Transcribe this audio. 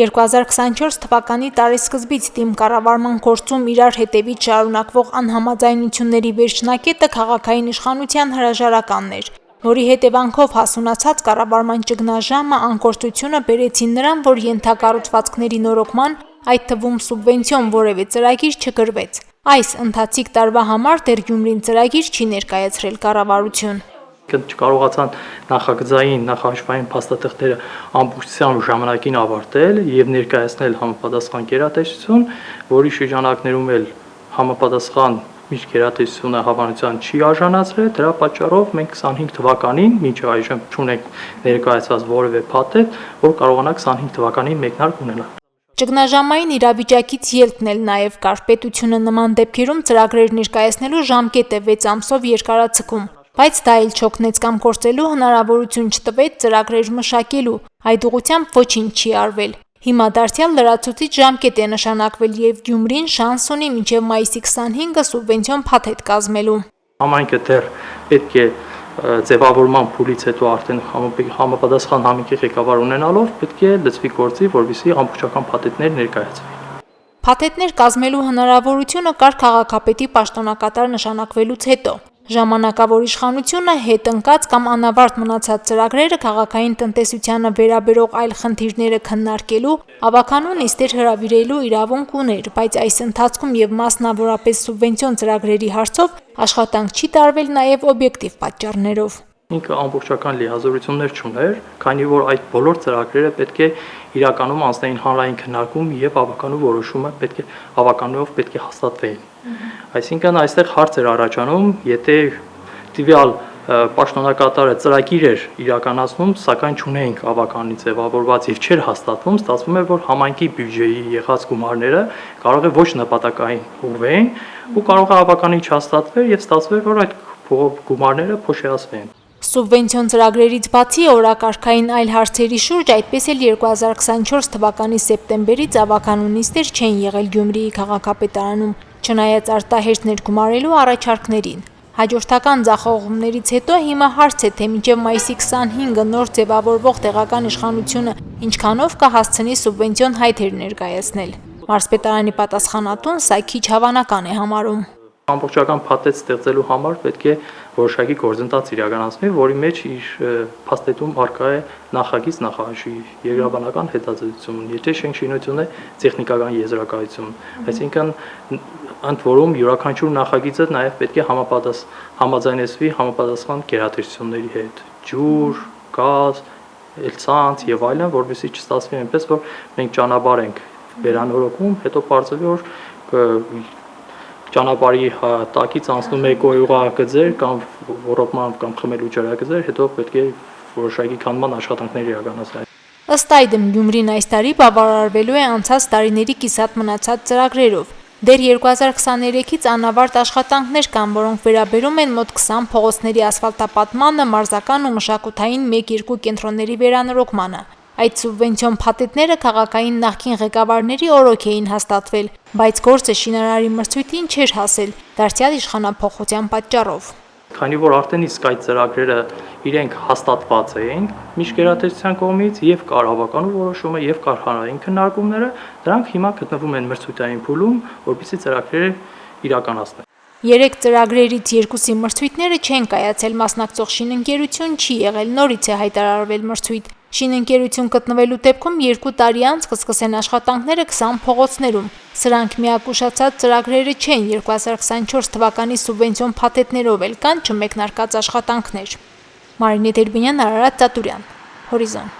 2024 թվականի տարեսկզբից թիմ կառավարման գործում իրար հետևից շարունակվող անհամաձայնությունների վերջնակետը քաղաքային իշխանության հրաժարականն էր, որի հետևանքով հասունացած կառավարման ճգնաժամը անկործությունը բերեցին նրան, որ ենթակառուցվածքների նորոգման, այդ թվում սուբվենցիոն որևէ ծրագիր չգրվեց։ Այս ընթացիկ տարվա համար դեռ Գյումրին ծրագիր չի ներկայացրել կառավարություն։ Չկարողացան նախագծային, նախահաշվային փաստաթղթերը ամբողջությամբ ժամանակին ավարտել եւ ներկայացնել համապատասխան գերատեսչություն, որի շրջանակներում էլ համապատասխան միշտ գերատեսչությունը հավանության չի արժանացրել, դրա պատճառով մենք 25 թվականին մինչ այժմ չունենք ներկայացված որևէ փաթեթ, որ կարողանանք 25 թվականին մեկնարկ ունենալ։ Ճգնաժամային իրավիճակից ելքն էլ նաև կար, պետությունը նման դեպքերում ծրագրեր ներկայացնելու ժամկետը 6 ամսով երկարաձգում, բայց դա էլ չօգնեց կամ գործելու հնարավորություն չտվեց ծրագրեր մշակելու, այդ ուղղությամբ ոչինչ չի արվել։ Հիմա դարձյալ լրացուցիչ ժամկետ է նշանակվել եւ Գյումրին շանս ունի մինչեւ մայիսի 25-ը սուբվենցիոն փաթեթ կազմելու։ Համայնքը դեռ պետք է ձևավորման փուլից հետո արդեն համապատասխան համայնքի ղեկավար ունենալով պետք է լծվի գործի, որովհետեւ ամբողջական փաթեթներ ներկայացվի։ Փաթեթներ կազմելու հնարավորությունը կար քաղաքապետի պաշտոնակատար նշանակվելուց հետո։ Ժամանակավոր իշխանությունը հետ ընկած կամ անավարտ մնացած ծրագրերը քաղաքային տնտեսությանը վերաբերող այլ խնդիրները քննարկելու, ավականու նիստեր հրավիրելու իրավունք ուներ, բայց այս ընթացքում եւ մասնավորապես սուբվենցիոն ծրագրերի հարցով աշխատանք չի տարվել նաեւ օբյեկտիվ պատճառներով։ Ինքը ամբողջական լիազորություններ չուներ, քանի որ այդ բոլոր ծրագրերը պետք է իրականում անձնային հանրային քննարկում եւ ավականու որոշումը ավականուով պետք է հաստատվեին։ Այսինքն այստեղ հարց էր առաջանում, եթե տվյալ պաշտոնակատարը ծրագիր էր իրականացնում, սակայն չունեինք ավականի ձևավորված եւ չէր հաստատվում, ստացվում է, որ համայնքի բյուջեի եղած գումարները կարող է ոչ նպատակային ուղղվեն ու կարող է ավականի չհաստատվել եւ ստացվել, որ այդ գումարները փոշիացվեն։ Սուբվենցիոն ծրագրերից բացի օրակարգային այլ հարցերի շուրջ այդպես էլ 2024 թվականի սեպտեմբերից ավականու նիստեր չեն եղել Գյումրիի քաղաքապետարանում, չնայած արտահերթ ներգումարելու առաջարկներին։ Հաջորդական ձախողումներից հետո հիմա հարց է, թե մինչև մայիսի 25-ը նոր ձևավորվող տեղական իշխանությունը ինչքանով կհասցնի սուբվենցիոն հայտեր ներկայացնել։ Մարզպետարանի պատասխանատուն սա քիչ հավանական է համարում։ Ամբողջական փաթեթ ստեղծելու համար պետք է որոշակի գործընթաց իրականացվի, որի մեջ իր փաստաթղթում արկա է նախագիծ, նախահաշվի, երկրաբանական հետազոտություն, եթե շինությունն է տեխնիկական եզրակացություն, այսինքն ընդ որում յուրաքանչյուր նախագիծը նաև պետք է համաձայնեցվի համապատասխան գերատեսչությունների հետ, ջուր, գազ, էլցանց եւ այլն, որովհետեւ չստացվի այնպես, որ մենք ճանապարհ ենք վերանորոգում, հետո բարձրացվի, որ ճանապարհի տակից անցնում է կոյուղագծեր կամ ոռոգման կամ խմելու ջրագծեր, հետո պետք է որոշակի քանդման աշխատանքներ իրականացնել։ Ըստ այդմ Գյումրին այս տարի բավարարվելու է անցած տարիների կիսատ մնացած ծրագրերով։ Դեռ 2023-ից անավարտ աշխատանքներ կան, որոնք վերաբերում են մոտ 20 փողոցների ասֆալտապատմանը, մարզական ու մշակութային 1-2 կենտրոնների վերանորոգմանը։ Այդ սուբվենցիոն փաթեթները քաղաքային նախկին ղեկավարների օրոք էին հաստատվել, բայց գործը շինարարի մրցույթին չէր հասել, դարձյալ իշխանափոխության պատճառով։ Քանի որ արդեն իսկ այդ ծրագրերը իրենք հաստատված էին միջգերատեսչության կողմից եւ կար ավականու որոշումը եւ կար հանրային քննարկումները, դրանք հիմա գտնվում են մրցույթային փուլում, որպեսզի ծրագրերը իրականացնեն։ 3 ծրագրերից 2-ի մրցույթները չեն կայացել, մասնակցող շինընկերություն չի եղել, նորից է հայտարարվել մրցույթ։ Շինընկերություն գտնվելու դեպքում 2 տարի անց կսկսեն աշխատանքները 20 փողոցներում։ Սրանք միակ ուշացած ծրագրերը չեն, 2024 թվականի սուբվենցիոն փաթեթներով էլ կան չմեկնարկած աշխատանքներ։ Մարինե Դերբինյան, Արարատ Ծատուրյան, Հորիզոն։